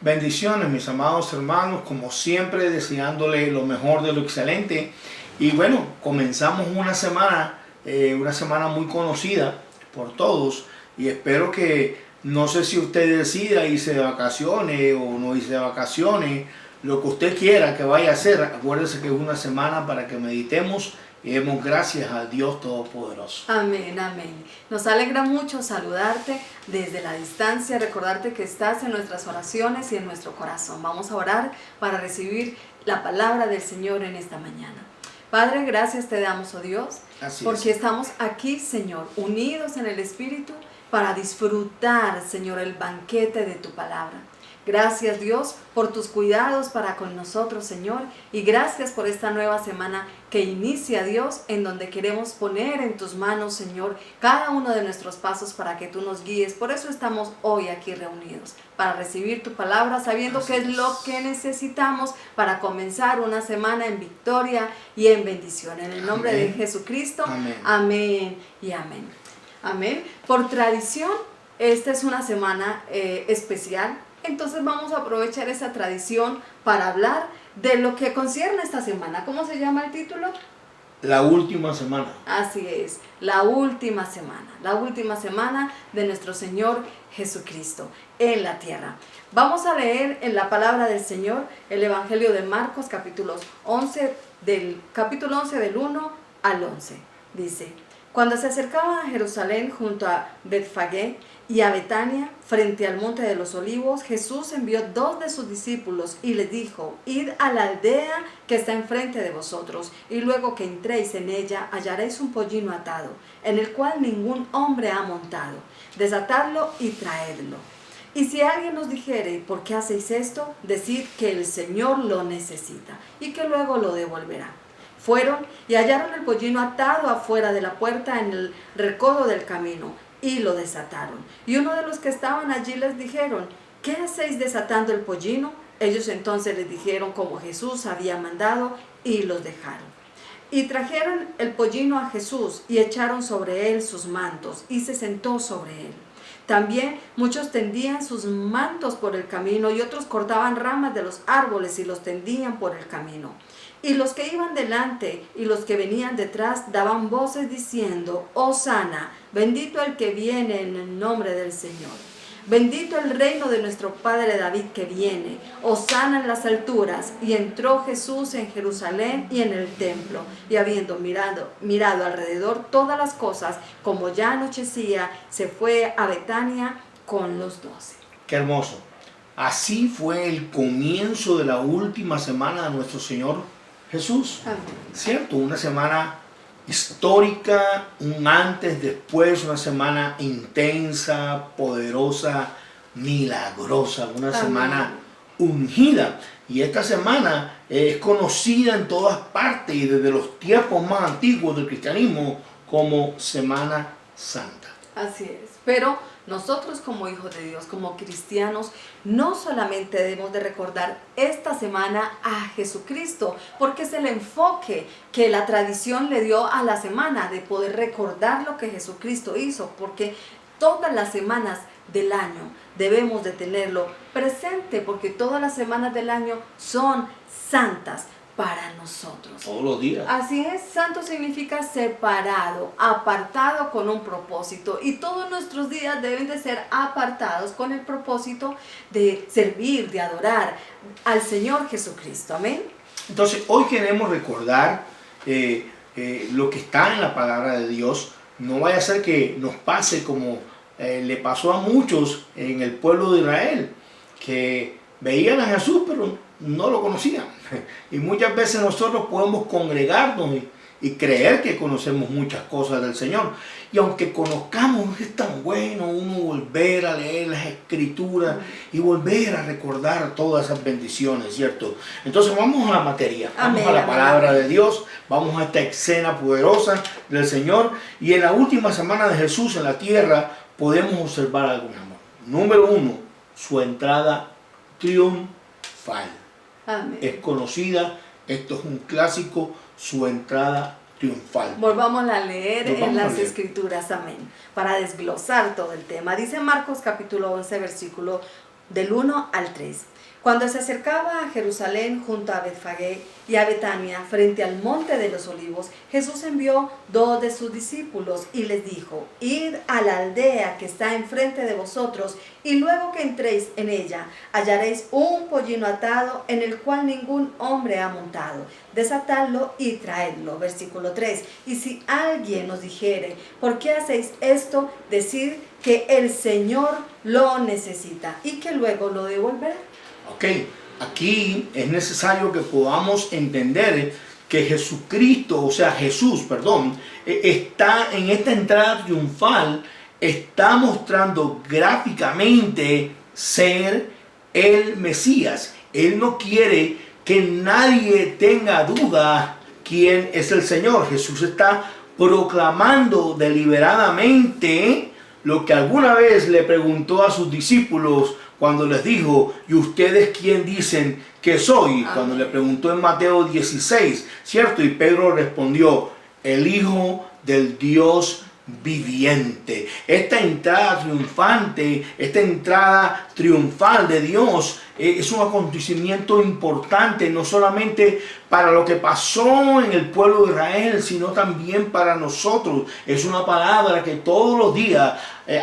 Bendiciones, mis amados hermanos, como siempre, deseándole lo mejor de lo excelente. Y bueno, comenzamos una semana muy conocida por todos. Y espero que, no sé si usted decida irse de vacaciones o no irse de vacaciones, lo que usted quiera que vaya a hacer. Acuérdese que es una semana para que meditemos y demos gracias a Dios Todopoderoso. Amén, amén. Nos alegra mucho saludarte desde la distancia, recordarte que estás en nuestras oraciones y en nuestro corazón. Vamos a orar para recibir la palabra del Señor en esta mañana. Padre, gracias te damos, oh Dios, porque estamos aquí, Señor, unidos en el Espíritu para disfrutar, Señor, el banquete de tu palabra. Gracias, Dios, por tus cuidados para con nosotros, Señor, y gracias por esta nueva semana que inicia, Dios, en donde queremos poner en tus manos, Señor, cada uno de nuestros pasos para que tú nos guíes. Por eso estamos hoy aquí reunidos, para recibir tu palabra, sabiendo que es lo que necesitamos para comenzar una semana en victoria y en bendición. En el nombre de Jesucristo, amén y amén. Amén. Por tradición, esta es una semana especial. Entonces vamos a aprovechar esa tradición para hablar de lo que concierne esta semana. ¿Cómo se llama el título? La última semana. Así es, la última semana de nuestro Señor Jesucristo en la tierra. Vamos a leer en la palabra del Señor el Evangelio de Marcos, capítulo 11 del 1 al 11. Dice: cuando se acercaban a Jerusalén junto a Betfagé y a Betania, frente al monte de los olivos, Jesús envió 2 de sus discípulos y les dijo: id a la aldea que está enfrente de vosotros, y luego que entréis en ella hallaréis un pollino atado, en el cual ningún hombre ha montado. Desatadlo y traedlo. Y si alguien os dijere: ¿por qué hacéis esto?, decid que el Señor lo necesita, y que luego lo devolverá. Fueron y hallaron el pollino atado afuera de la puerta en el recodo del camino, y lo desataron. Y uno de los que estaban allí les dijeron: ¿qué hacéis desatando el pollino? Ellos entonces les dijeron como Jesús había mandado, y los dejaron. Y trajeron el pollino a Jesús, y echaron sobre él sus mantos, y se sentó sobre él. También muchos tendían sus mantos por el camino, y otros cortaban ramas de los árboles y los tendían por el camino. Y los que iban delante y los que venían detrás daban voces diciendo: Hosana, bendito el que viene en el nombre del Señor. Bendito el reino de nuestro padre David que viene. Hosana en las alturas. Y entró Jesús en Jerusalén y en el templo. Y habiendo mirado alrededor todas las cosas, como ya anochecía, se fue a Betania con los 12. Qué hermoso. Así fue el comienzo de la última semana de nuestro Señor Jesús. Amén. ¿Cierto? Una semana histórica, un antes, después, una semana intensa, poderosa, milagrosa, una semana ungida. Y esta semana es conocida en todas partes y desde los tiempos más antiguos del cristianismo como Semana Santa. Así es, pero nosotros como hijos de Dios, como cristianos, no solamente debemos de recordar esta semana a Jesucristo, porque es el enfoque que la tradición le dio a la semana, de poder recordar lo que Jesucristo hizo, porque todas las semanas del año debemos de tenerlo presente, porque todas las semanas del año son santas para nosotros. Todos los días. Así es, santo significa separado, apartado con un propósito, y todos nuestros días deben de ser apartados con el propósito de servir, de adorar al Señor Jesucristo. Amén. Entonces hoy queremos recordar lo que está en la palabra de Dios. No vaya a ser que nos pase como le pasó a muchos en el pueblo de Israel, que veían a Jesús pero no lo conocían. Y muchas veces nosotros podemos congregarnos y creer que conocemos muchas cosas del Señor. Y aunque conozcamos, es tan bueno uno volver a leer las Escrituras y volver a recordar todas esas bendiciones, ¿cierto? Entonces vamos a la materia, vamos a la palabra de Dios, vamos a esta escena poderosa del Señor. Y en la última semana de Jesús en la tierra podemos observar algo. Número 1, su entrada triunfal. Amén. Es conocida, esto es un clásico, su entrada triunfal. Volvamos a leer en las Escrituras, amén, para desglosar todo el tema. Dice Marcos capítulo 11, versículo del 1 al 3. Cuando se acercaba a Jerusalén junto a Betfagé y a Betania, frente al monte de los olivos, Jesús envió 2 de sus discípulos y les dijo: id a la aldea que está enfrente de vosotros, y luego que entréis en ella, hallaréis un pollino atado en el cual ningún hombre ha montado. Desatadlo y traedlo. Versículo 3. Y si alguien os dijere: ¿por qué hacéis esto?, decid que el Señor lo necesita y que luego lo devolverá. Ok, aquí es necesario que podamos entender que Jesús, está en esta entrada triunfal, está mostrando gráficamente ser el Mesías. Él no quiere que nadie tenga duda quién es el Señor. Jesús está proclamando deliberadamente lo que alguna vez le preguntó a sus discípulos cuando les dijo: ¿y ustedes quién dicen que soy? Amén. Cuando le preguntó en Mateo 16, ¿cierto? Y Pedro respondió: el Hijo del Dios viviente. Esta entrada triunfal de Dios es un acontecimiento importante, no solamente para lo que pasó en el pueblo de Israel, sino también para nosotros. Es una palabra que todos los días,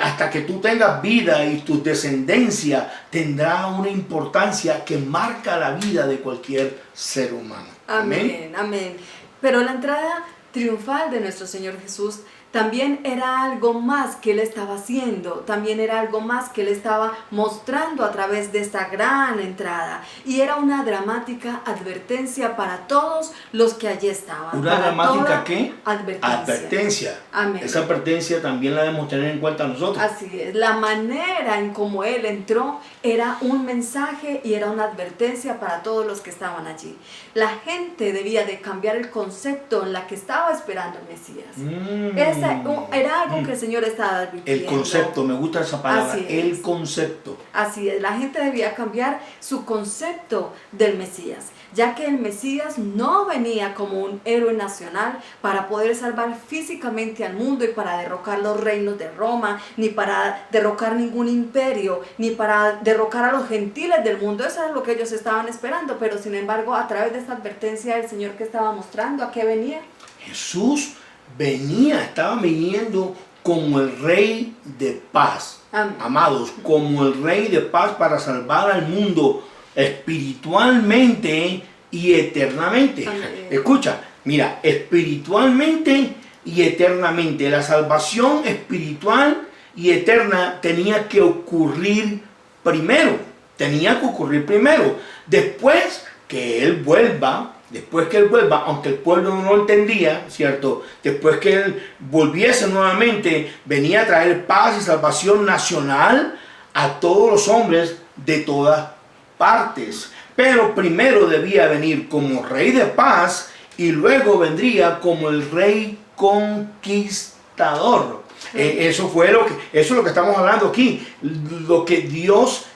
hasta que tú tengas vida y tu descendencia, tendrá una importancia que marca la vida de cualquier ser humano. Amén, amén. Pero la entrada triunfal de nuestro Señor Jesús también era algo más que Él estaba haciendo, también era algo más que Él estaba mostrando a través de esta gran entrada. Y era una dramática advertencia para todos los que allí estaban. ¿Una dramática qué? Advertencia. Amén. Esa advertencia también la debemos tener en cuenta nosotros. Así es, la manera en cómo Él entró era un mensaje y era una advertencia para todos los que estaban allí. La gente debía de cambiar el concepto en la que estaba esperando el Mesías. Era algo que el Señor estaba advirtiendo. El concepto, me gusta esa palabra, el es. Concepto. Así es, la gente debía cambiar su concepto del Mesías, ya que el Mesías no venía como un héroe nacional para poder salvar físicamente al mundo y para derrocar los reinos de Roma, ni para derrocar ningún imperio, ni para derrocar a los gentiles del mundo. Eso es lo que ellos estaban esperando, pero sin embargo, a través de esta advertencia del Señor que estaba mostrando, ¿a qué venía? Jesús estaba viniendo como el Rey de paz. Amén. Amados, como el Rey de paz para salvar al mundo espiritualmente y eternamente. Amén. Escucha, mira, espiritualmente y eternamente. La salvación espiritual y eterna tenía que ocurrir primero. Después que Él vuelva, aunque el pueblo no lo entendía, ¿cierto? Después que Él volviese nuevamente, venía a traer paz y salvación nacional a todos los hombres de todas partes. Pero primero debía venir como Rey de paz y luego vendría como el Rey conquistador. Eso es lo que estamos hablando aquí. Lo que Dios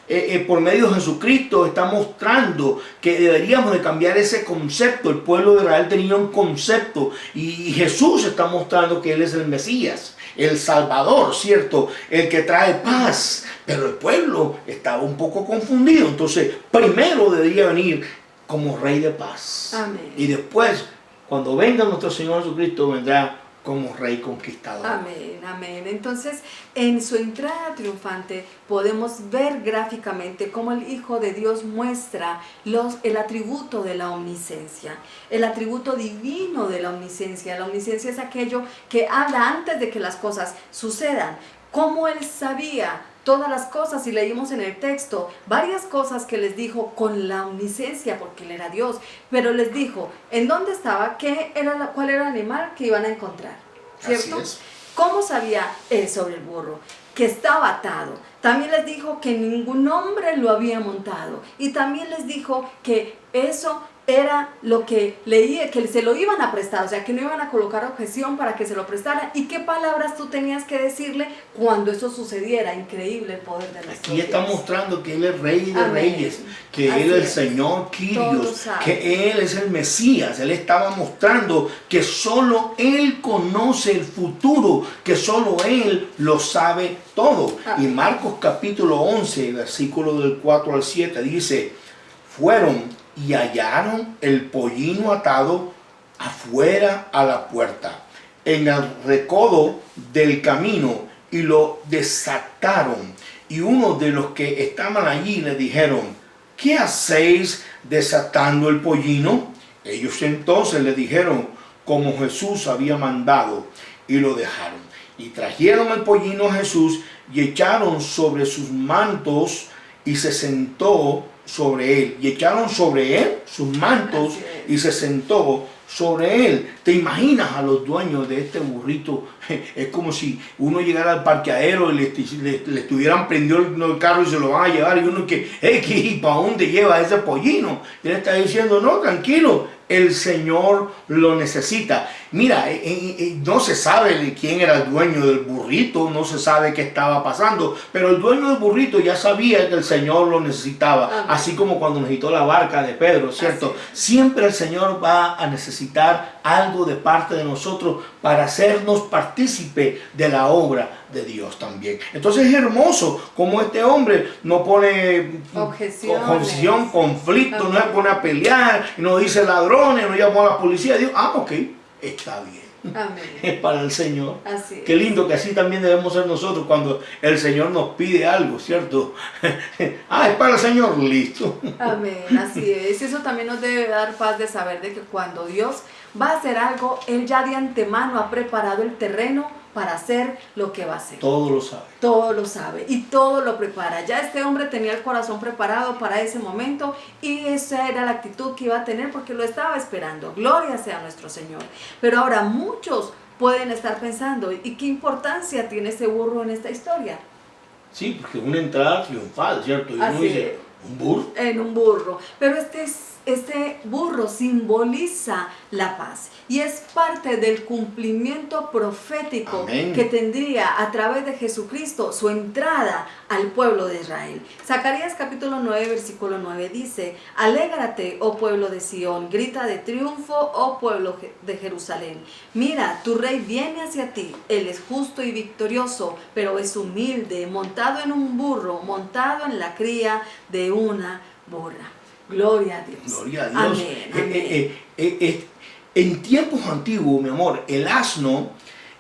por medio de Jesucristo está mostrando, que deberíamos de cambiar ese concepto. El pueblo de Israel tenía un concepto y Jesús está mostrando que Él es el Mesías, el Salvador, ¿cierto? El que trae paz. Pero el pueblo estaba un poco confundido. Entonces, primero debería venir como Rey de paz. Amén. Y después, cuando venga nuestro Señor Jesucristo, vendrá como Rey conquistador. Amén, amén. Entonces, en su entrada triunfante podemos ver gráficamente cómo el Hijo de Dios muestra el atributo de la omnisciencia, el atributo divino de la omnisciencia. La omnisciencia es aquello que habla antes de que las cosas sucedan. Cómo Él sabía todas las cosas, y leímos en el texto varias cosas que les dijo con la omnisciencia, porque Él era Dios, pero les dijo en dónde estaba, cuál era el animal que iban a encontrar, ¿cierto? Así es. ¿Cómo sabía Él sobre el burro? Que estaba atado. También les dijo que ningún hombre lo había montado, y también les dijo que eso era lo que leía, que se lo iban a prestar, o sea, que no iban a colocar objeción para que se lo prestaran. ¿Y qué palabras tú tenías que decirle cuando eso sucediera? Increíble el poder de nuestro Aquí está Dios. mostrando que Él es Rey de Amén. Reyes, que Así Él es el es. Señor Todos Kyrios, saben. que Él es el Mesías. Él estaba mostrando que solo Él conoce el futuro, que solo Él lo sabe todo. Amén. Y Marcos capítulo 11, versículo del 4 al 7 dice, fueron y hallaron el pollino atado afuera a la puerta, en el recodo del camino, y lo desataron. Y uno de los que estaban allí le dijeron, ¿qué hacéis desatando el pollino? Ellos entonces le dijeron, como Jesús había mandado, y lo dejaron. Y trajeron el pollino a Jesús y echaron sobre sus mantos, y se sentó sobre él. Y echaron sobre él sus mantos y se sentó sobre él. ¿Te imaginas a los dueños de este burrito? Es como si uno llegara al parqueadero y le estuvieran prendiendo el carro y se lo van a llevar, y uno que, ¿y para dónde lleva ese pollino? Y él está diciendo, no, tranquilo, el Señor lo necesita. Mira, no se sabe de quién era el dueño del burrito, no se sabe qué estaba pasando, pero el dueño del burrito ya sabía que el Señor lo necesitaba. Amén. Así como cuando necesitó la barca de Pedro, ¿cierto? Siempre el Señor va a necesitar algo de parte de nosotros para hacernos partícipe de la obra de Dios también. Entonces es hermoso como este hombre no pone objeción, conflicto, amén, no se pone a pelear, no dice ladrones, no llamó a la policía. Dios, ok, está bien. Amén. Es para el Señor. Así es. Qué lindo que así también debemos ser nosotros cuando el Señor nos pide algo, ¿cierto? Es para el Señor, listo. Amén, así es. Eso también nos debe dar paz de saber de que cuando Dios va a hacer algo, Él ya de antemano ha preparado el terreno para hacer lo que va a hacer. Todo lo sabe. Todo lo sabe y todo lo prepara. Ya este hombre tenía el corazón preparado para ese momento, y esa era la actitud que iba a tener porque lo estaba esperando. Gloria sea a nuestro Señor. Pero ahora muchos pueden estar pensando, ¿y qué importancia tiene ese burro en esta historia? Sí, porque es una entrada triunfal, ¿cierto? Y uno dice, ¿un burro? En un burro. Pero este burro simboliza la paz y es parte del cumplimiento profético, amén, que tendría a través de Jesucristo su entrada al pueblo de Israel. Zacarías capítulo 9 versículo 9 dice, alégrate, oh pueblo de Sión, grita de triunfo, oh pueblo de Jerusalén. Mira, tu rey viene hacia ti, él es justo y victorioso, pero es humilde, montado en un burro, montado en la cría de una burra. Gloria a Dios. Gloria a Dios. Amén, amén. En tiempos antiguos, mi amor, el asno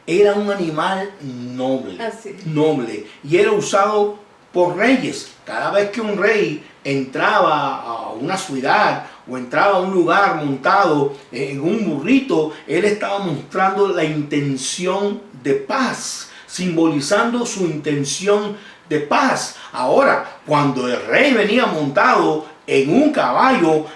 era un animal noble. Así. Noble. Y era usado por reyes. Cada vez que un rey entraba a una ciudad o entraba a un lugar montado en un burrito, él estaba mostrando la intención de paz, simbolizando su intención de paz. Ahora, cuando el rey venía montado en un caballo,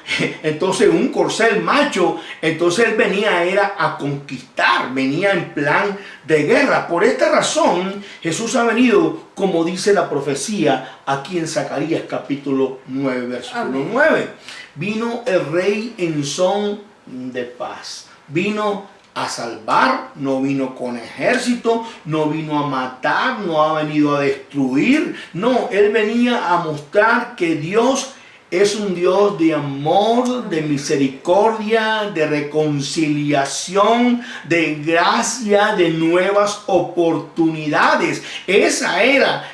entonces un corcel macho, entonces él venía era a conquistar, venía en plan de guerra. Por esta razón Jesús ha venido, como dice la profecía aquí en Zacarías capítulo 9 versículo amén, 9. Vino el rey en son de paz, vino a salvar, no vino con ejército, no vino a matar, no ha venido a destruir, no, él venía a mostrar que Dios es un Dios de amor, de misericordia, de reconciliación, de gracia, de nuevas oportunidades. Esa era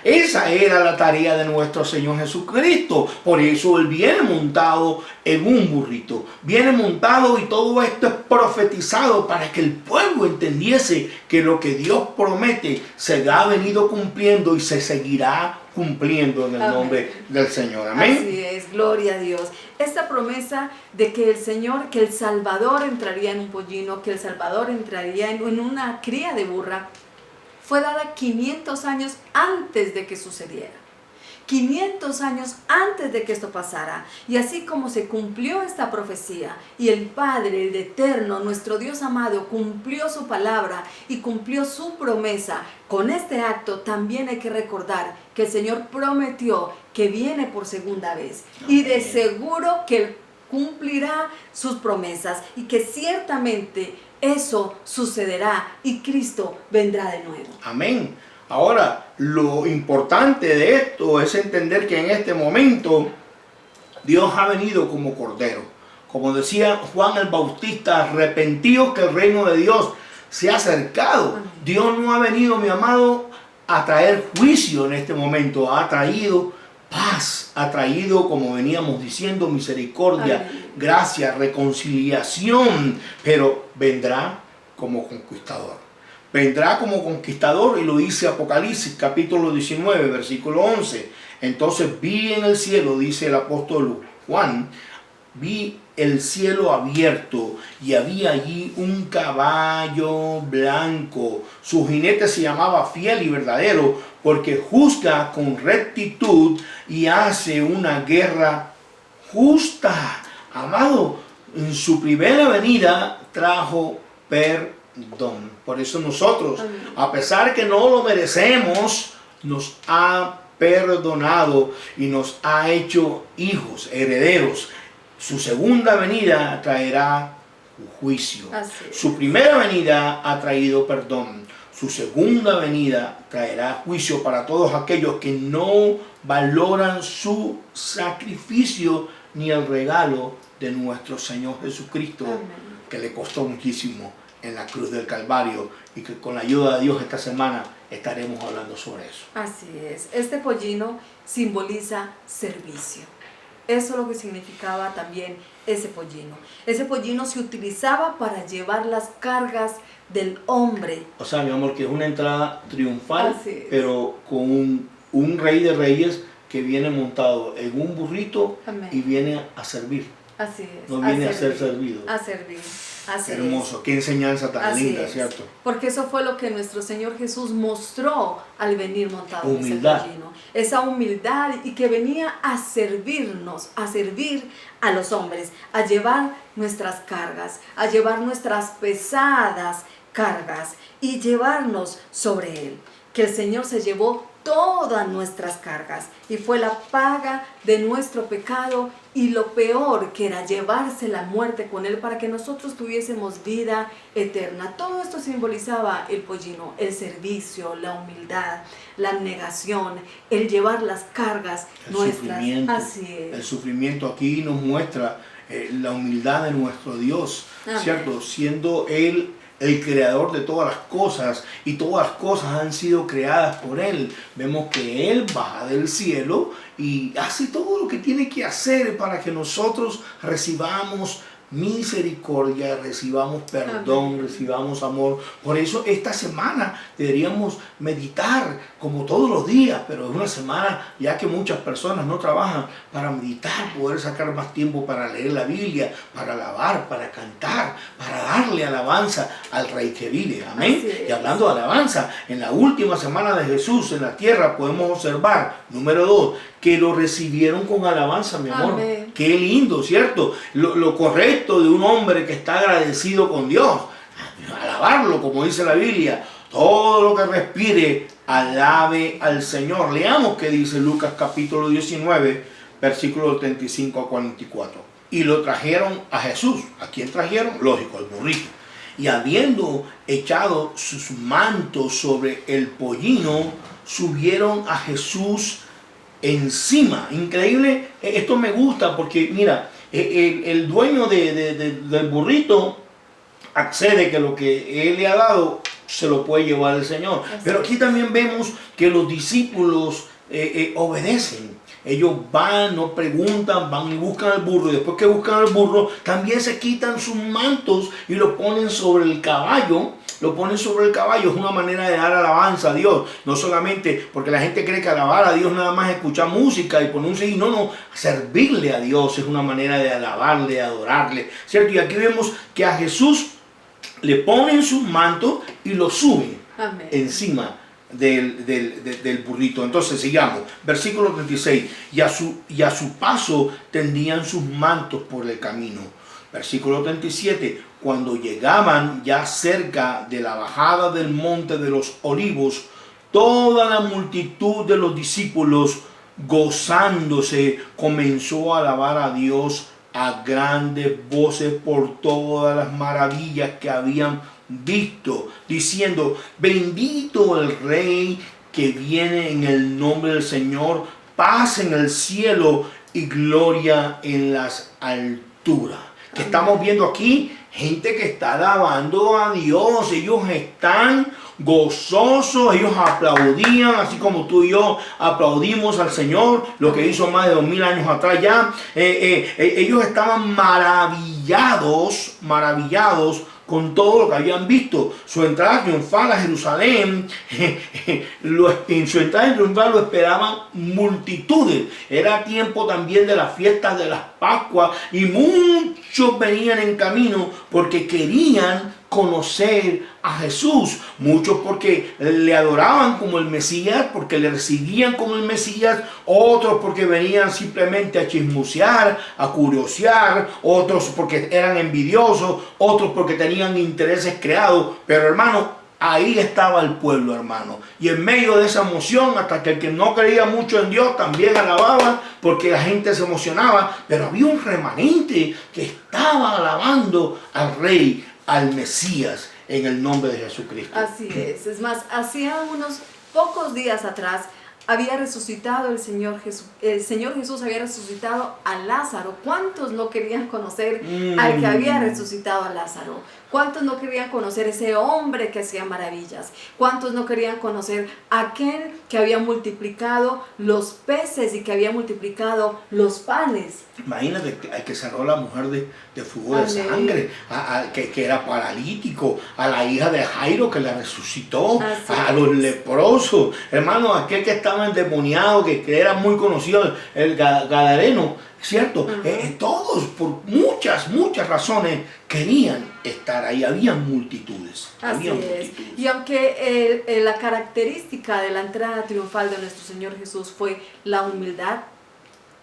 la tarea de nuestro Señor Jesucristo. Por eso Él viene montado en un burrito. Viene montado, y todo esto es profetizado para que el pueblo entendiese que lo que Dios promete se ha venido cumpliendo y se seguirá cumpliendo en el amén, nombre del Señor. Amén. Así es, gloria a Dios. Esta promesa de que el Señor, que el Salvador entraría en un pollino, que el Salvador entraría en una cría de burra, fue dada 500 años antes de que sucediera. 500 años antes de que esto pasara. Y así como se cumplió esta profecía y el Padre, el Eterno, nuestro Dios amado, cumplió su palabra y cumplió su promesa, con este acto también hay que recordar que el Señor prometió que viene por segunda vez. Y de seguro que cumplirá sus promesas y que ciertamente eso sucederá y Cristo vendrá de nuevo. Amén. Ahora, lo importante de esto es entender que en este momento Dios ha venido como Cordero. Como decía Juan el Bautista, arrepentidos que el reino de Dios se ha acercado. Amén. Dios no ha venido, mi amado, a traer juicio en este momento. Ha traído paz, ha traído, como veníamos diciendo, misericordia, Amén. gracia, reconciliación. Pero vendrá como conquistador. Vendrá como conquistador, y lo dice Apocalipsis capítulo 19, versículo 11. Entonces vi en el cielo, dice el apóstol Juan, vi el cielo abierto y había allí un caballo blanco. Su jinete se llamaba Fiel y Verdadero, porque juzga con rectitud y hace una guerra justa. Amado, en su primera venida trajo perdón. Por eso nosotros, a pesar que no lo merecemos, nos ha perdonado y nos ha hecho hijos, herederos. Su segunda venida traerá juicio. Su primera venida ha traído perdón. Su segunda venida traerá juicio para todos aquellos que no valoran su sacrificio ni el regalo de nuestro Señor Jesucristo. Amén. Que le costó muchísimo en la cruz del Calvario, y que con la ayuda de Dios esta semana estaremos hablando sobre eso. Así es. Este pollino simboliza servicio. Eso es lo que significaba también ese pollino. Ese pollino se utilizaba para llevar las cargas del hombre. O sea, mi amor, que es una entrada triunfal, pero con un rey de reyes que viene montado en un burrito. Amén. Y viene a servir. Así es. No viene a ser servido. A servir. Así hermoso, qué enseñanza tan linda, ¿cierto? Porque eso fue lo que nuestro Señor Jesús mostró al venir montado en ese pollino. Esa humildad, y que venía a servirnos, a servir a los hombres, a llevar nuestras cargas, a llevar nuestras pesadas cargas y llevarnos sobre Él. Que el Señor se llevó todas nuestras cargas y fue la paga de nuestro pecado, y lo peor que era llevarse la muerte con Él para que nosotros tuviésemos vida eterna. Todo esto simbolizaba el pollino, el servicio, la humildad, la abnegación, el llevar las cargas nuestras. Así es. El sufrimiento aquí nos muestra la humildad de nuestro Dios, amén, ¿cierto? Siendo Él el creador de todas las cosas, y todas las cosas han sido creadas por Él. Vemos que Él baja del cielo y hace todo lo que tiene que hacer para que nosotros recibamos misericordia, recibamos perdón, amén, recibamos amor. Por eso esta semana deberíamos meditar como todos los días, pero es una semana ya que muchas personas no trabajan, para meditar, poder sacar más tiempo para leer la Biblia, para alabar, para cantar, para darle alabanza al Rey que vive. Amén. Y hablando de alabanza, en la última semana de Jesús en la tierra podemos observar, número 2, que lo recibieron con alabanza, mi amor. Amén. Qué lindo, ¿cierto? Lo correcto de un hombre que está agradecido con Dios. Alabarlo, como dice la Biblia. Todo lo que respire, alabe al Señor. Leamos qué dice Lucas capítulo 19, versículos 35 a 44. Y lo trajeron a Jesús. ¿A quién trajeron? Lógico, al burrito. Y habiendo echado sus mantos sobre el pollino, subieron a Jesús encima. Increíble. Esto me gusta porque, mira, el dueño del burrito accede que lo que él le ha dado se lo puede llevar el Señor. Pero aquí también vemos que los discípulos obedecen. Ellos van, no preguntan, van y buscan al burro. Y después que buscan al burro, también se quitan sus mantos y lo ponen sobre el caballo. Lo ponen sobre el caballo. Es una manera de dar alabanza a Dios. No solamente porque la gente cree que alabar a Dios nada más es escuchar música y poner un CD. No, servirle a Dios es una manera de alabarle, de adorarle, ¿cierto? Y aquí vemos que a Jesús le ponen sus mantos y lo suben, amén, encima del burrito. Entonces sigamos, versículo 36. Y a su paso tendían sus mantos por el camino. Versículo 37. Cuando llegaban ya cerca de la bajada del monte de los olivos, toda la multitud de los discípulos, gozándose, comenzó a alabar a Dios a grandes voces por todas las maravillas que habían visto, diciendo: bendito el Rey que viene en el nombre del Señor, paz en el cielo y gloria en las alturas. Que estamos viendo aquí gente que está alabando a Dios. Ellos están gozosos, ellos aplaudían, así como tú y yo aplaudimos al Señor, lo que hizo más de 2000 años atrás ya. Ellos estaban maravillados con todo lo que habían visto. Su entrada triunfal a Jerusalén, en su entrada triunfal lo esperaban multitudes. Era tiempo también de las fiestas de las Pascuas y muchos venían en camino porque querían conocer a Jesús. Muchos porque le adoraban como el Mesías, porque le recibían como el Mesías. Otros porque venían simplemente a chismosear, a curiosear. Otros porque eran envidiosos. Otros porque tenían intereses creados. Pero hermano, ahí estaba el pueblo, hermano. Y en medio de esa emoción, hasta que el que no creía mucho en Dios también alababa, porque la gente se emocionaba. Pero había un remanente que estaba alabando al Rey, al Mesías, en el nombre de Jesucristo. Así es. Es más, hacía unos pocos días atrás había resucitado el Señor Jesús. El Señor Jesús había resucitado a Lázaro. ¿Cuántos no querían conocer al que había resucitado a Lázaro? ¿Cuántos no querían conocer ese hombre que hacía maravillas? ¿Cuántos no querían conocer a aquel que había multiplicado los peces y que había multiplicado los panes? Imagínate al que cerró la mujer de flujo de sangre, que era paralítico, a la hija de Jairo que la resucitó, a los leprosos, hermano, aquel que estaba endemoniado, que era muy conocido, el Gadareno, ¿cierto? Todos, por muchas razones, querían estar ahí. Había multitudes. Así es. Y aunque la característica de la entrada triunfal de nuestro Señor Jesús fue la humildad,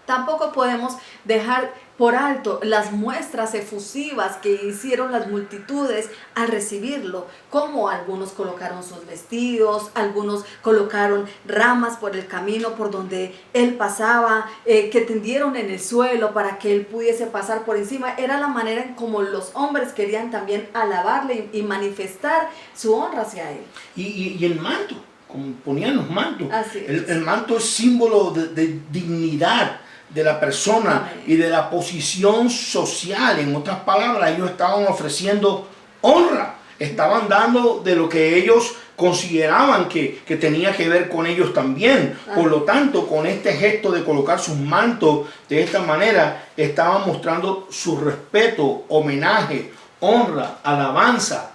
tampoco podemos dejar por alto las muestras efusivas que hicieron las multitudes al recibirlo, como algunos colocaron sus vestidos, algunos colocaron ramas por el camino por donde él pasaba, que tendieron en el suelo para que él pudiese pasar por encima. Era la manera en como los hombres querían también alabarle y manifestar su honra hacia él. Y el manto, como ponían los mantos. El manto es símbolo de dignidad de la persona. Amén. Y de la posición social. En otras palabras, ellos estaban ofreciendo honra, estaban dando de lo que ellos consideraban que tenía que ver con ellos también. Por lo tanto, con este gesto de colocar sus mantos de esta manera, estaban mostrando su respeto, homenaje, honra, alabanza,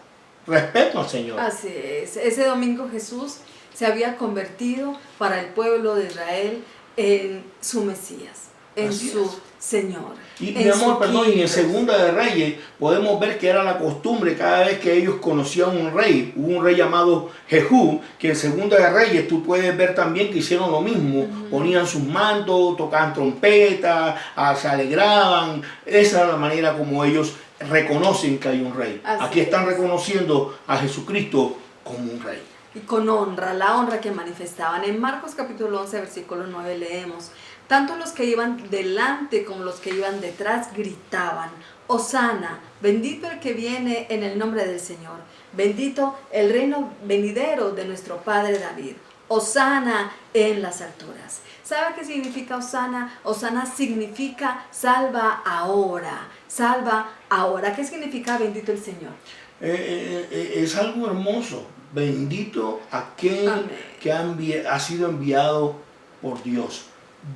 respeto al Señor. Así es. Ese domingo Jesús se había convertido para el pueblo de Israel en su Mesías, en su Señor. Y mi amor, perdón, y en Segunda de Reyes podemos ver que era la costumbre cada vez que ellos conocían un rey. Hubo un rey llamado Jehú, que en Segunda de Reyes tú puedes ver también que hicieron lo mismo. Ponían sus mantos, tocaban trompetas, se alegraban. Esa era la manera como ellos reconocen que hay un rey. Aquí están reconociendo a Jesucristo como un rey. Y con honra, la honra que manifestaban. En Marcos capítulo 11, versículo 9 leemos: tanto los que iban delante como los que iban detrás gritaban: Hosana, bendito el que viene en el nombre del Señor, bendito el reino venidero de nuestro padre David, Hosana en las alturas. ¿Sabe qué significa Hosana? Hosana significa salva ahora, salva ahora. ¿Qué significa bendito el Señor? Es algo hermoso. Bendito aquel que ha sido enviado por Dios.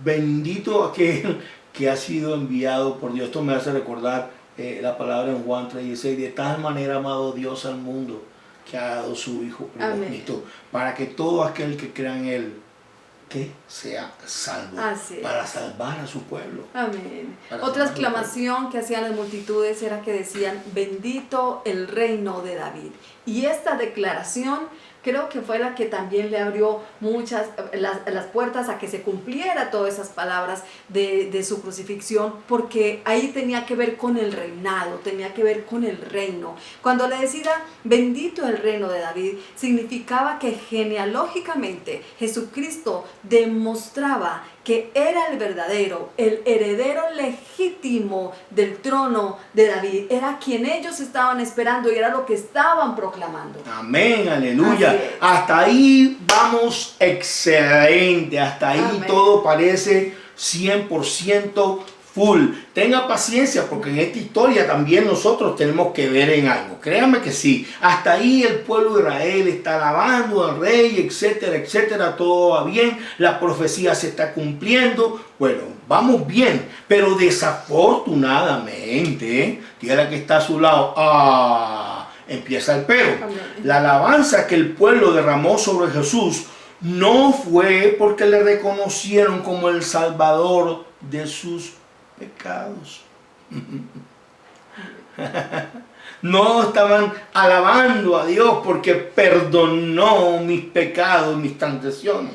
Bendito aquel que ha sido enviado por Dios. Esto me hace recordar la palabra en Juan 3:16: de tal manera ha amado Dios al mundo que ha dado su Hijo primogénito, para que todo aquel que crea en Él que sea salvo, para salvar a su pueblo. Amén. Otra exclamación que hacían las multitudes era que decían: bendito el reino de David. Y esta declaración creo que fue la que también le abrió las puertas a que se cumpliera todas esas palabras de su crucifixión, porque ahí tenía que ver con el reinado, tenía que ver con el reino. Cuando le decía bendito el reino de David, significaba que genealógicamente Jesucristo demostraba que era el verdadero, el heredero legítimo del trono de David. Era quien ellos estaban esperando y era lo que estaban proclamando. Amén, aleluya. Hasta ahí vamos excelente. Hasta ahí amén. Todo parece 100% full. Tenga paciencia porque en esta historia también nosotros tenemos que ver en algo. Créanme que sí. Hasta ahí el pueblo de Israel está alabando al rey, etcétera, etcétera. Todo va bien. La profecía se está cumpliendo. Bueno, vamos bien. Pero desafortunadamente, dígale que está a su lado. Empieza el pero. La alabanza que el pueblo derramó sobre Jesús no fue porque le reconocieron como el Salvador de sus pecados. No estaban alabando a Dios porque perdonó mis pecados, mis transgresiones.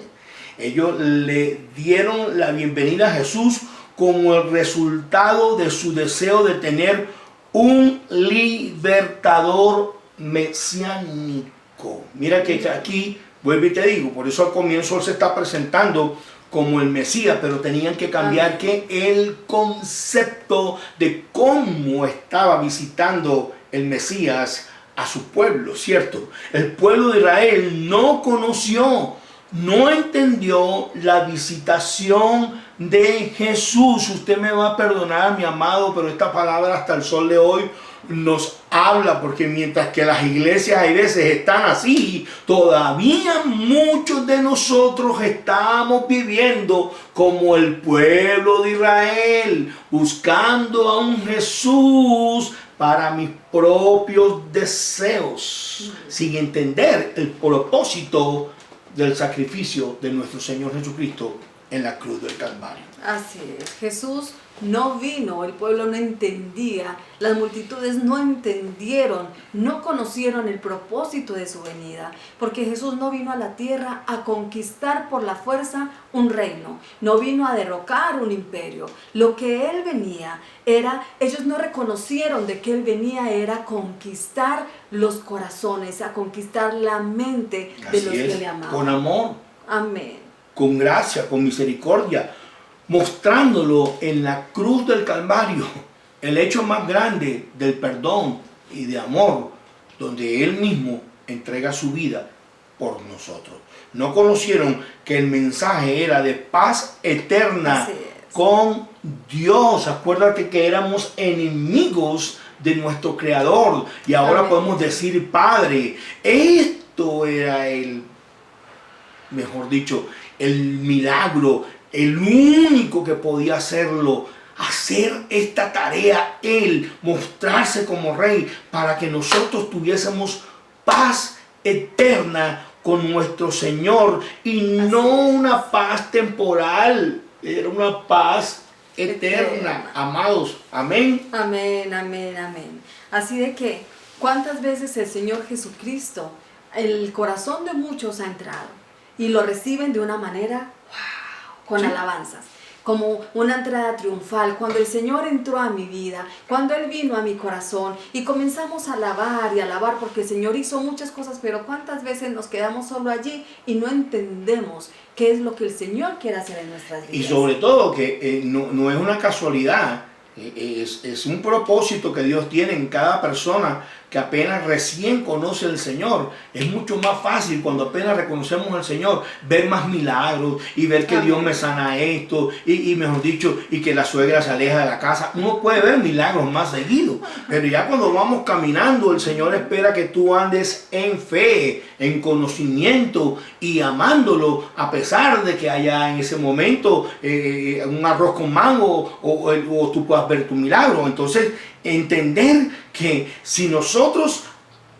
Ellos le dieron la bienvenida a Jesús como el resultado de su deseo de tener un libertador mesiánico. Mira que aquí, vuelvo y te digo, por eso al comienzo él se está presentando como el Mesías, pero tenían que cambiar que el concepto de cómo estaba visitando el Mesías a su pueblo, ¿cierto? El pueblo de Israel no conoció, no entendió la visitación de Jesús. Usted me va a perdonar, mi amado, pero esta palabra hasta el sol de hoy nos habla, porque mientras que las iglesias hay veces están así, todavía muchos de nosotros estamos viviendo como el pueblo de Israel, buscando a un Jesús para mis propios deseos, sin entender el propósito del sacrificio de nuestro Señor Jesucristo en la cruz del Calvario. Así es, Jesús no vino, el pueblo no entendía, las multitudes no entendieron, no conocieron el propósito de su venida, porque Jesús no vino a la tierra a conquistar por la fuerza un reino, no vino a derrocar un imperio. Lo que Él venía era, ellos no reconocieron de que Él venía era conquistar los corazones, a conquistar la mente de los que le amaban. Con amor. Amén. Con gracia, con misericordia, mostrándolo en la cruz del Calvario, el hecho más grande del perdón y de amor, donde Él mismo entrega su vida por nosotros. No conocieron que el mensaje era de paz eterna con Dios. Acuérdate que éramos enemigos de nuestro Creador y ahora podemos decir Padre. Esto era mejor dicho, el milagro, el único que podía hacerlo, hacer esta tarea, Él, mostrarse como Rey, para que nosotros tuviésemos paz eterna con nuestro Señor, y no una paz temporal, era una paz eterna, amados. Amén. Amén, amén, amén. Así de que, ¿cuántas veces el Señor Jesucristo, el corazón de muchos ha entrado y lo reciben de una manera con alabanzas, como una entrada triunfal? Cuando el Señor entró a mi vida, cuando Él vino a mi corazón y comenzamos a alabar y alabar, porque el Señor hizo muchas cosas, pero ¿cuántas veces nos quedamos solo allí y no entendemos qué es lo que el Señor quiere hacer en nuestras vidas? Y sobre todo que no es una casualidad, es un propósito que Dios tiene en cada persona que apenas recién conoce al Señor. Es mucho más fácil cuando apenas reconocemos al Señor ver más milagros y ver que Dios me sana esto y mejor dicho, y que la suegra se aleja de la casa. Uno puede ver milagros más seguidos, pero ya cuando vamos caminando, el Señor espera que tú andes en fe, en conocimiento y amándolo, a pesar de que haya en ese momento un arroz con mango o tú puedas ver tu milagro. Entonces, entender que si nosotros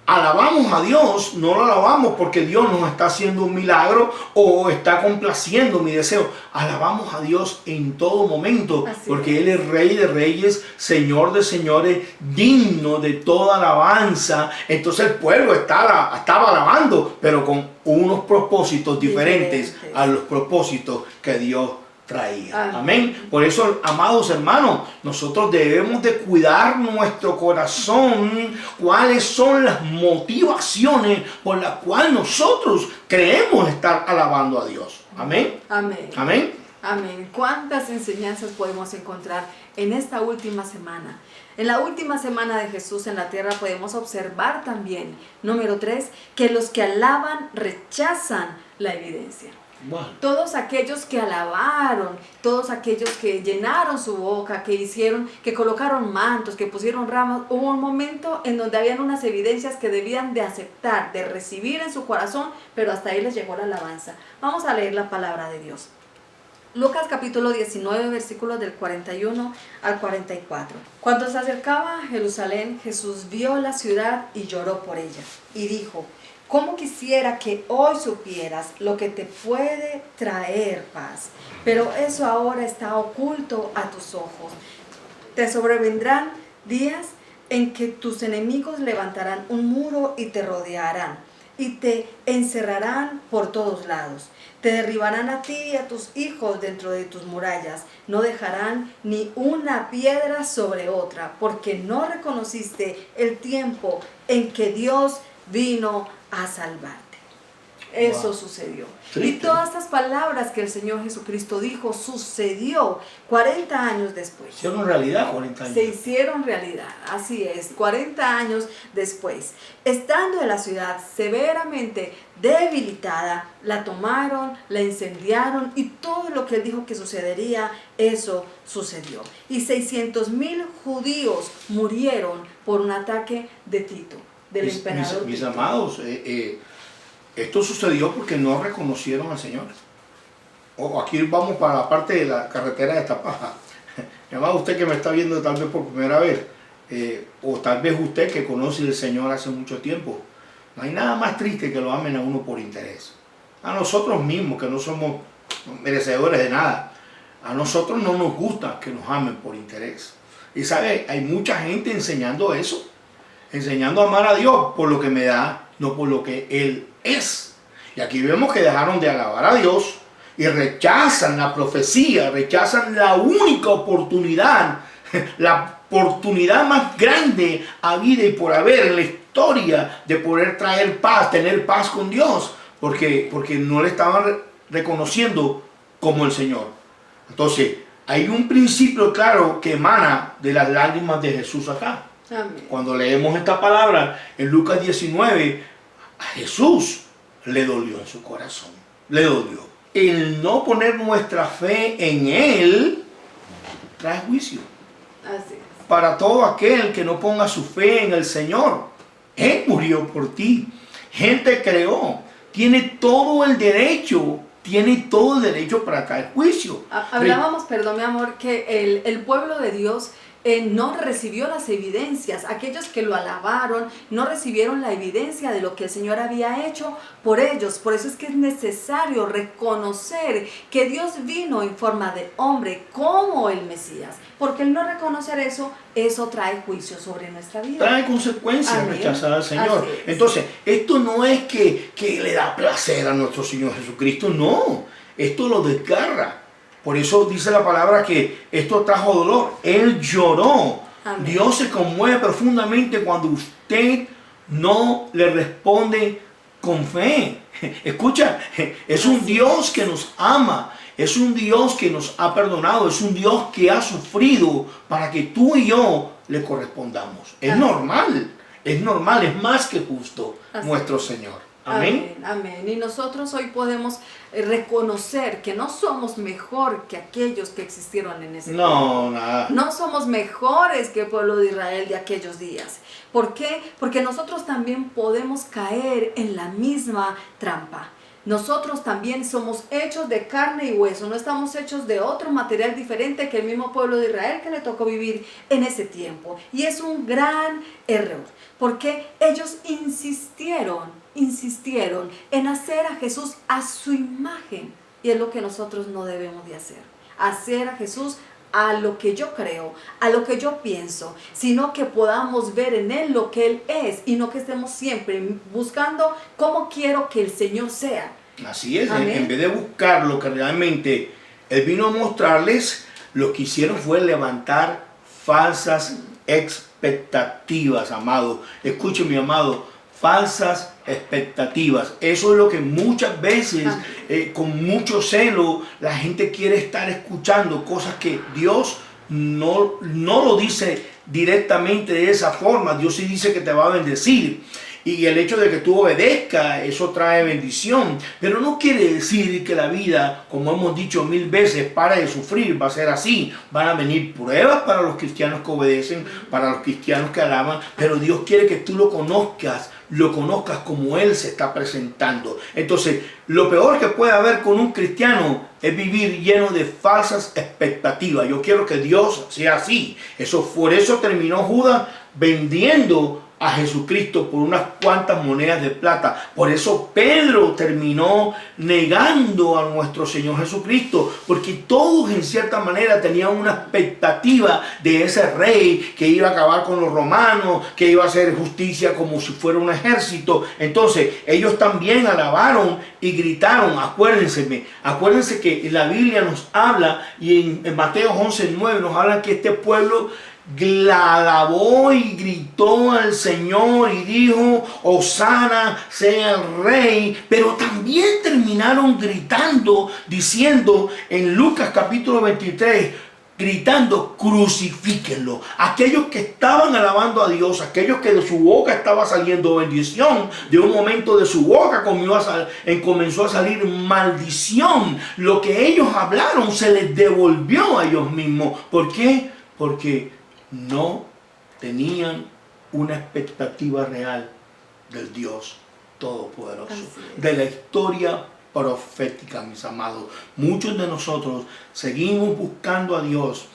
alabamos a Dios, no lo alabamos porque Dios nos está haciendo un milagro o está complaciendo mi deseo. Alabamos a Dios en todo momento, porque Él es Rey de Reyes, Señor de Señores, digno de toda alabanza. Entonces el pueblo estaba alabando, pero con unos propósitos diferentes a los propósitos que Dios traía. Amén. Por eso, amados hermanos, nosotros debemos de cuidar nuestro corazón. ¿Cuáles son las motivaciones por las cuales nosotros creemos estar alabando a Dios? Amén. Amén. Amén. Amén. ¿Cuántas enseñanzas podemos encontrar en esta última semana? En la última semana de Jesús en la tierra podemos observar también, número 3, que los que alaban rechazan la evidencia. Bueno. Todos aquellos que alabaron, todos aquellos que llenaron su boca, que hicieron, que colocaron mantos, que pusieron ramas, hubo un momento en donde habían unas evidencias que debían de aceptar, de recibir en su corazón, pero hasta ahí les llegó la alabanza. Vamos a leer la palabra de Dios. Lucas capítulo 19, versículos del 41 al 44. Cuando se acercaba a Jerusalén, Jesús vio la ciudad y lloró por ella, y dijo: ¿cómo quisiera que hoy supieras lo que te puede traer paz? Pero eso ahora está oculto a tus ojos. Te sobrevendrán días en que tus enemigos levantarán un muro y te rodearán, y te encerrarán por todos lados. Te derribarán a ti y a tus hijos dentro de tus murallas. No dejarán ni una piedra sobre otra, porque no reconociste el tiempo en que Dios vino a salvarte. Eso sucedió. Triste. Y todas estas palabras que el Señor Jesucristo dijo sucedió 40 años después. Se hicieron realidad 40 años. Se hicieron realidad, así es, 40 años después. Estando en la ciudad severamente debilitada, la tomaron, la incendiaron y todo lo que él dijo que sucedería, eso sucedió. Y 600,000 judíos murieron por un ataque de Tito, del emperador Mis Tito. amados, esto sucedió porque no reconocieron al Señor. Aquí vamos para la parte de la carretera de Tapaja. Mi amado, usted que me está viendo tal vez por primera vez, o tal vez usted que conoce al Señor hace mucho tiempo, no hay nada más triste que lo amen a uno por interés. A nosotros mismos, que no somos merecedores de nada, a nosotros no nos gusta que nos amen por interés. Y sabe, hay mucha gente enseñando eso, enseñando a amar a Dios por lo que me da, no por lo que Él es. Y aquí vemos que dejaron de alabar a Dios y rechazan la profecía, rechazan la única oportunidad, la oportunidad más grande a vida y por haber en la historia de poder traer paz, tener paz con Dios, porque no le estaban reconociendo como el Señor. Entonces, hay un principio claro que emana de las lágrimas de Jesús acá. Amén. Cuando leemos esta palabra en Lucas 19, a Jesús le dolió en su corazón, le dolió. El no poner nuestra fe en Él trae juicio. Así es. Para todo aquel que no ponga su fe en el Señor, Él murió por ti, Él te creó, tiene todo el derecho para traer juicio. Hablábamos, perdón mi amor, que el pueblo de Dios no recibió las evidencias. Aquellos que lo alabaron no recibieron la evidencia de lo que el Señor había hecho por ellos. Por eso es que es necesario reconocer que Dios vino en forma de hombre como el Mesías. Porque el no reconocer eso trae juicio sobre nuestra vida. Trae consecuencias. Amén. Rechazar al Señor. Así es. Entonces, esto no es que le da placer a nuestro Señor Jesucristo, no. Esto lo desgarra. Por eso dice la palabra que esto trajo dolor. Él lloró. Amén. Dios se conmueve profundamente cuando usted no le responde con fe. Escucha, es un Dios que nos ama. Es un Dios que nos ha perdonado. Es un Dios que ha sufrido para que tú y yo le correspondamos. Es normal. Es normal. Es más que justo nuestro Señor. Amén. Amén. Y nosotros hoy podemos reconocer que no somos mejor que aquellos que existieron en ese tiempo. No, nada. No somos mejores que el pueblo de Israel de aquellos días. ¿Por qué? Porque nosotros también podemos caer en la misma trampa. Nosotros también somos hechos de carne y hueso, no estamos hechos de otro material diferente que el mismo pueblo de Israel que le tocó vivir en ese tiempo. Y es un gran error, porque ellos insistieron en hacer a Jesús a su imagen. Y es lo que nosotros no debemos de hacer. Hacer a Jesús a lo que yo creo, a lo que yo pienso, sino que podamos ver en Él lo que Él es y no que estemos siempre buscando cómo quiero que el Señor sea. Así es, Amén. en vez de buscar lo que realmente Él vino a mostrarles, lo que hicieron fue levantar falsas expectativas, amado. Escuche, mi amado, falsas expectativas. Eso es lo que muchas veces, con mucho celo, la gente quiere estar escuchando cosas que Dios no lo dice directamente de esa forma. Dios sí dice que te va a bendecir. Y el hecho de que tú obedezcas, eso trae bendición. Pero no quiere decir que la vida, como hemos dicho 1000 veces, para de sufrir, va a ser así. Van a venir pruebas para los cristianos que obedecen, para los cristianos que alaban. Pero Dios quiere que tú lo conozcas como Él se está presentando. Entonces, lo peor que puede haber con un cristiano es vivir lleno de falsas expectativas. Yo quiero que Dios sea así. Por eso terminó Judas vendiendo a Jesucristo por unas cuantas monedas de plata. Por eso Pedro terminó negando a nuestro Señor Jesucristo, porque todos en cierta manera tenían una expectativa de ese rey que iba a acabar con los romanos, que iba a hacer justicia como si fuera un ejército. Entonces ellos también alabaron y gritaron. Acuérdense que la Biblia nos habla, y en Mateo 11:9 nos habla que este pueblo la alabó y gritó al Señor y dijo: Hosana sea el rey. Pero también terminaron gritando, diciendo en Lucas capítulo 23, gritando: crucifíquenlo. Aquellos que estaban alabando a Dios, aquellos que de su boca estaba saliendo bendición, de un momento de su boca comenzó a salir maldición. Lo que ellos hablaron se les devolvió a ellos mismos. ¿Por qué? Porque no tenían una expectativa real del Dios Todopoderoso, de la historia profética, mis amados. Muchos de nosotros seguimos buscando a Dios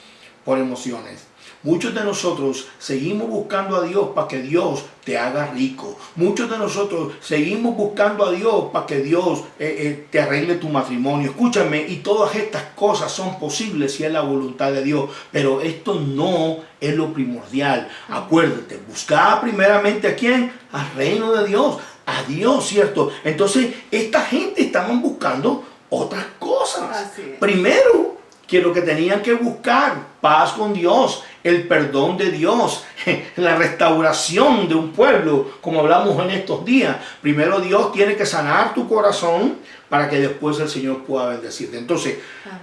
por emociones. Muchos de nosotros seguimos buscando a Dios para que Dios te haga rico. Muchos de nosotros seguimos buscando a Dios para que Dios te arregle tu matrimonio. Escúchame, y todas estas cosas son posibles si es la voluntad de Dios. Pero esto no es lo primordial. Acuérdate, busca primeramente ¿a quién? Al reino de Dios. A Dios, ¿cierto? Entonces, esta gente estaban buscando otras cosas. Primero, que lo que tenían que buscar, paz con Dios, el perdón de Dios, la restauración de un pueblo, como hablamos en estos días. Primero Dios tiene que sanar tu corazón para que después el Señor pueda bendecirte. Entonces,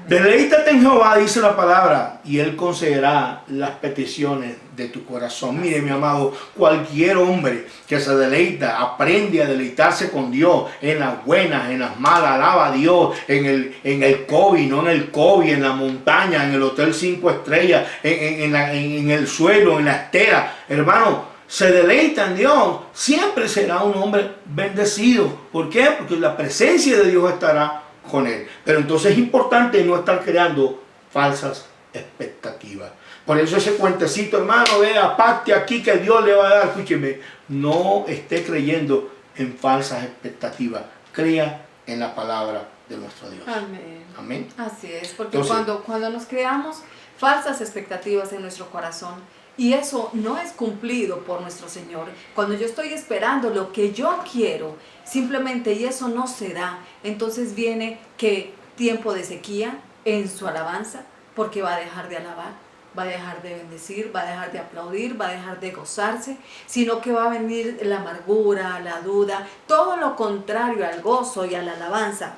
deleítate en Jehová, dice la palabra, y Él concederá las peticiones de tu corazón. Mire, mi amado, cualquier hombre que se deleita, aprende a deleitarse con Dios, en las buenas, en las malas, alaba a Dios, en el COVID, no en el COVID, en la montaña, en el hotel 5 estrellas, en el suelo, en la estera. Hermano, se deleita en Dios, siempre será un hombre bendecido. ¿Por qué? Porque la presencia de Dios estará con él. Pero entonces es importante no estar creando falsas expectativas. Por eso ese cuentecito, hermano, vea, aparte aquí que Dios le va a dar, escúcheme, no esté creyendo en falsas expectativas. Crea en la palabra de nuestro Dios. Amén. Amén. Así es, porque entonces, cuando nos creamos falsas expectativas en nuestro corazón, y eso no es cumplido por nuestro Señor, cuando yo estoy esperando lo que yo quiero, simplemente, y eso no se da, entonces viene que tiempo de sequía en su alabanza, porque va a dejar de alabar, va a dejar de bendecir, va a dejar de aplaudir, va a dejar de gozarse, sino que va a venir la amargura, la duda, todo lo contrario al gozo y a la alabanza.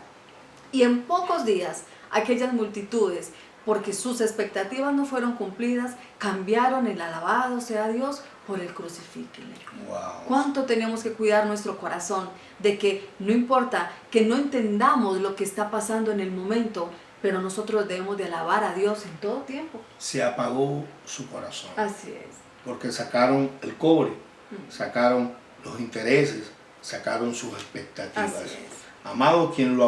Y en pocos días, aquellas multitudes, porque sus expectativas no fueron cumplidas, cambiaron el alabado sea Dios por el crucifíquenle. Wow. ¿Cuánto tenemos que cuidar nuestro corazón de que no importa que no entendamos lo que está pasando en el momento, pero nosotros debemos de alabar a Dios en todo tiempo? Se apagó su corazón. Así es. Porque sacaron el cobre, sacaron los intereses, sacaron sus expectativas. Así es. Amados, quienes lo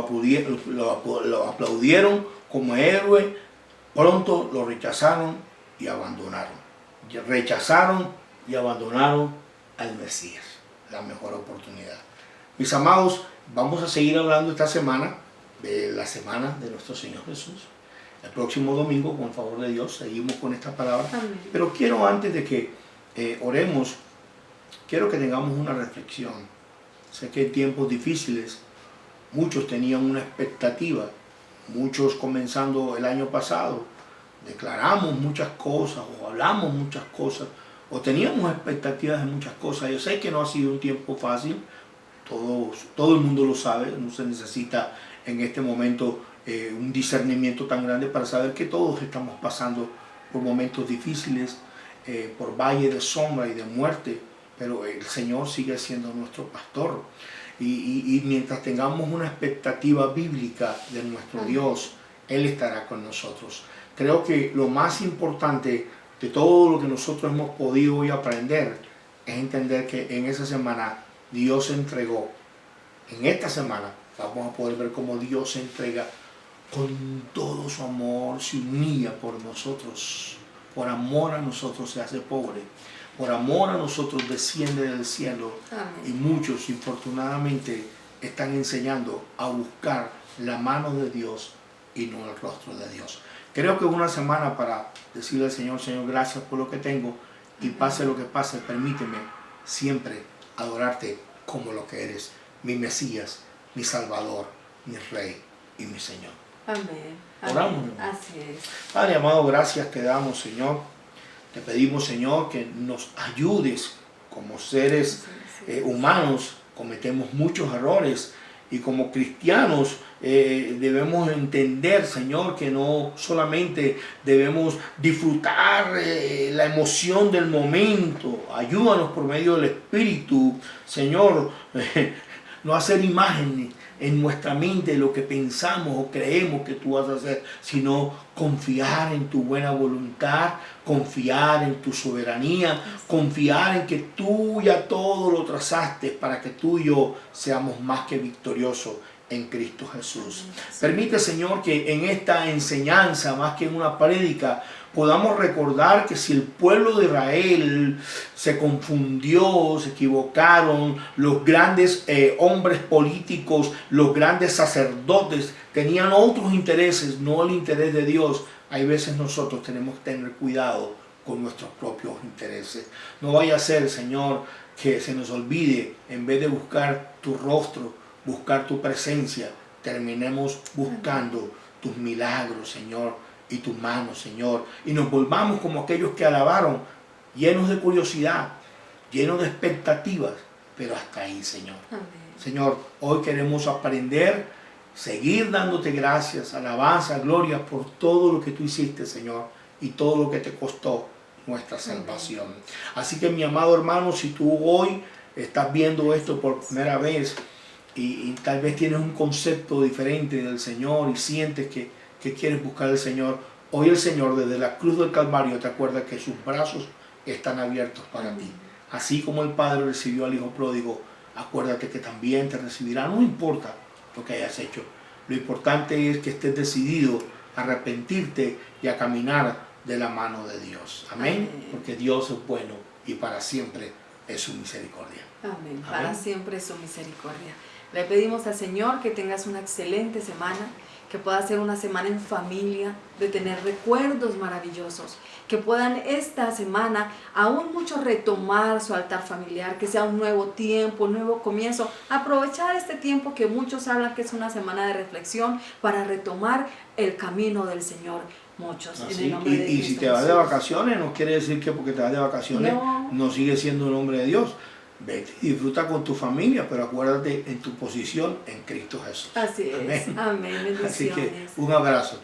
aplaudieron como héroe, pronto lo rechazaron y abandonaron. Rechazaron y abandonaron al Mesías, la mejor oportunidad. Mis amados, vamos a seguir hablando esta semana de la semana de nuestro Señor Jesús. El próximo domingo, con el favor de Dios, seguimos con esta palabra. Amén. Pero quiero, antes de que oremos, quiero que tengamos una reflexión. Sé que en tiempos difíciles muchos tenían una expectativa. Muchos, comenzando el año pasado, declaramos muchas cosas o hablamos muchas cosas o teníamos expectativas de muchas cosas. Yo sé que no ha sido un tiempo fácil, todo el mundo lo sabe, no se necesita en este momento un discernimiento tan grande para saber que todos estamos pasando por momentos difíciles, por valle de sombra y de muerte, pero el Señor sigue siendo nuestro pastor. Y mientras tengamos una expectativa bíblica de nuestro Dios, Él estará con nosotros. Creo que lo más importante de todo lo que nosotros hemos podido hoy aprender es entender que en esa semana Dios se entregó. En esta semana vamos a poder ver cómo Dios se entrega con todo su amor, se humilla por nosotros. Por amor a nosotros se hace pobre. Por amor a nosotros desciende del cielo. Amén. Y muchos, infortunadamente, están enseñando a buscar la mano de Dios y no el rostro de Dios. Creo que es una semana para decirle al Señor, Señor, gracias por lo que tengo, y pase lo que pase, permíteme siempre adorarte como lo que eres, mi Mesías, mi Salvador, mi Rey y mi Señor. Amén. Oramos. Así es. Padre amado, gracias te damos, Señor. Te pedimos, Señor, que nos ayudes como seres humanos. Cometemos muchos errores y como cristianos debemos entender, Señor, que no solamente debemos disfrutar la emoción del momento. Ayúdanos por medio del Espíritu, Señor, no hacer imágenes en nuestra mente de lo que pensamos o creemos que tú vas a hacer, sino confiar en tu buena voluntad, confiar en tu soberanía, confiar en que tú ya todo lo trazaste para que tú y yo seamos más que victoriosos en Cristo Jesús. Permite, Señor, que en esta enseñanza, más que en una prédica, podamos recordar que si el pueblo de Israel se confundió, se equivocaron, los grandes hombres políticos, los grandes sacerdotes tenían otros intereses, no el interés de Dios, hay veces nosotros tenemos que tener cuidado con nuestros propios intereses. No vaya a ser, Señor, que se nos olvide, en vez de buscar tu rostro, buscar tu presencia, terminemos buscando tus milagros, Señor, y tu mano, Señor, y nos volvamos como aquellos que alabaron, llenos de curiosidad, llenos de expectativas, pero hasta ahí, Señor. Amén. Señor, hoy queremos aprender, seguir dándote gracias, alabanza, gloria por todo lo que tú hiciste, Señor, y todo lo que te costó nuestra salvación. Amén. Así que, mi amado hermano, si tú hoy estás viendo esto por primera vez y tal vez tienes un concepto diferente del Señor y sientes que quieres buscar al Señor, hoy el Señor desde la cruz del Calvario te acuerda que sus brazos están abiertos para ti. Así como el Padre recibió al Hijo pródigo, acuérdate que también te recibirá. No importa lo que hayas hecho, lo importante es que estés decidido a arrepentirte y a caminar de la mano de Dios. Amén. Porque Dios es bueno y para siempre es su misericordia. Amén. Para siempre es su misericordia. Le pedimos al Señor que tengas una excelente semana, que pueda ser una semana en familia, de tener recuerdos maravillosos, que puedan esta semana aún muchos retomar su altar familiar, que sea un nuevo tiempo, un nuevo comienzo, aprovechar este tiempo que muchos hablan que es una semana de reflexión para retomar el camino del Señor. Muchos, en el nombre de Cristo. Y si te vas de vacaciones, no quiere decir que porque te vas de vacaciones no sigues siendo un hombre de Dios. Vete y disfruta con tu familia, pero acuérdate en tu posición en Cristo Jesús. Así es. Amén. Bendiciones. Así que un abrazo.